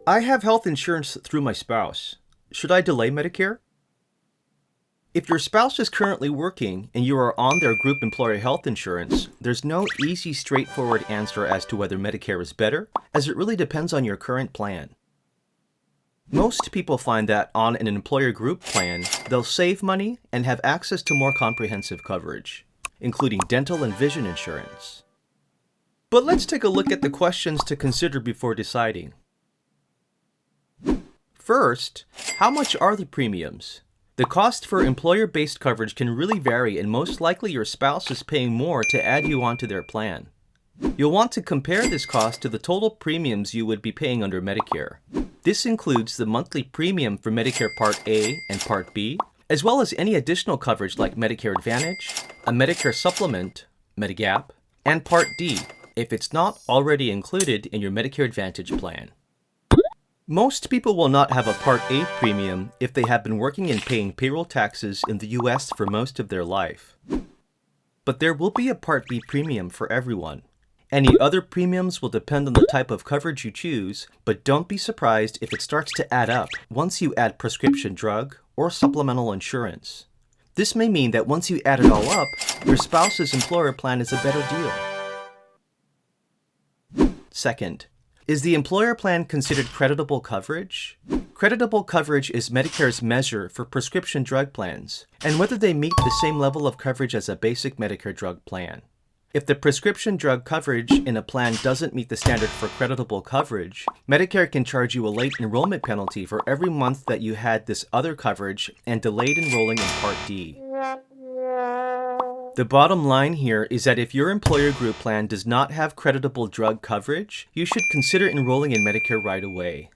I have health insurance through my spouse. Should I delay Medicare? If your spouse is currently working and you are on their group employer health insurance, there's no easy, straightforward answer as to whether Medicare is better, as it really depends on your current plan. Most people find that on an employer group plan, they'll save money and have access to more comprehensive coverage, including dental and vision insurance. But let's take a look at the questions to consider before deciding. First, how much are the premiums? The cost for employer-based coverage can really vary, and most likely your spouse is paying more to add you onto their plan. You'll want to compare this cost to the total premiums you would be paying under Medicare. This includes the monthly premium for Medicare Part A and Part B, as well as any additional coverage like Medicare Advantage, a Medicare Supplement, Medigap, and Part D, if it's not already included in your Medicare Advantage plan. Most people will not have a Part A premium if they have been working and paying payroll taxes in the US for most of their life. But there will be a Part B premium for everyone. Any other premiums will depend on the type of coverage you choose, but don't be surprised if it starts to add up once you add prescription drug or supplemental insurance. This may mean that once you add it all up, your spouse's employer plan is a better deal. Second, is the employer plan considered creditable coverage? Creditable coverage is Medicare's measure for prescription drug plans and whether they meet the same level of coverage as a basic Medicare drug plan. If the prescription drug coverage in a plan doesn't meet the standard for creditable coverage, Medicare can charge you a late enrollment penalty for every month that you had this other coverage and delayed enrolling in Part D. The bottom line here is that if your employer group plan does not have creditable drug coverage, you should consider enrolling in Medicare right away.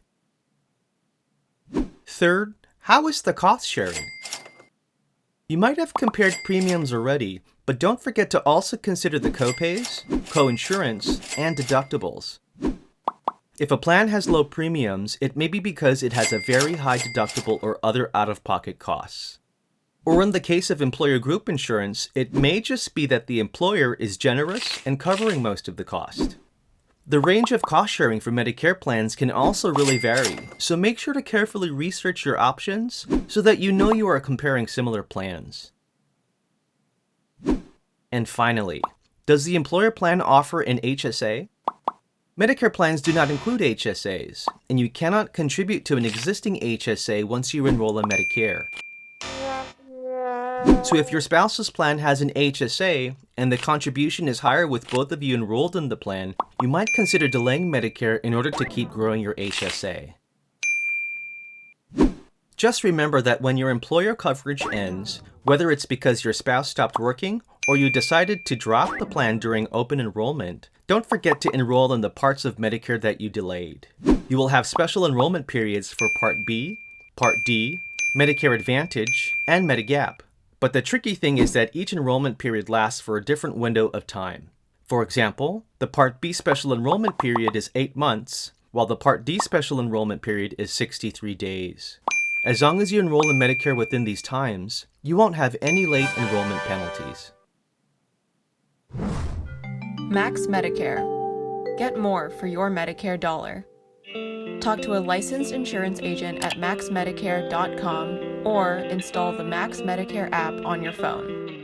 Third, how is the cost sharing? You might have compared premiums already, but don't forget to also consider the copays, coinsurance, and deductibles. If a plan has low premiums, it may be because it has a very high deductible or other out-of-pocket costs. Or in the case of employer group insurance, it may just be that the employer is generous and covering most of the cost. The range of cost sharing for Medicare plans can also really vary, so make sure to carefully research your options so that you know you are comparing similar plans. And finally, does the employer plan offer an HSA? Medicare plans do not include HSAs, and you cannot contribute to an existing HSA once you enroll in Medicare. So if your spouse's plan has an HSA and the contribution is higher with both of you enrolled in the plan, you might consider delaying Medicare in order to keep growing your HSA. Just remember that when your employer coverage ends, whether it's because your spouse stopped working or you decided to drop the plan during open enrollment, don't forget to enroll in the parts of Medicare that you delayed. You will have special enrollment periods for Part B, Part D, Medicare Advantage, and Medigap. But the tricky thing is that each enrollment period lasts for a different window of time. For example, the Part B special enrollment period is 8 months, while the Part D special enrollment period is 63 days. As long as you enroll in Medicare within these times, you won't have any late enrollment penalties. Max Medicare. Get more for your Medicare dollar. Talk to a licensed insurance agent at maxmedicare.com or install the Max Medicare app on your phone.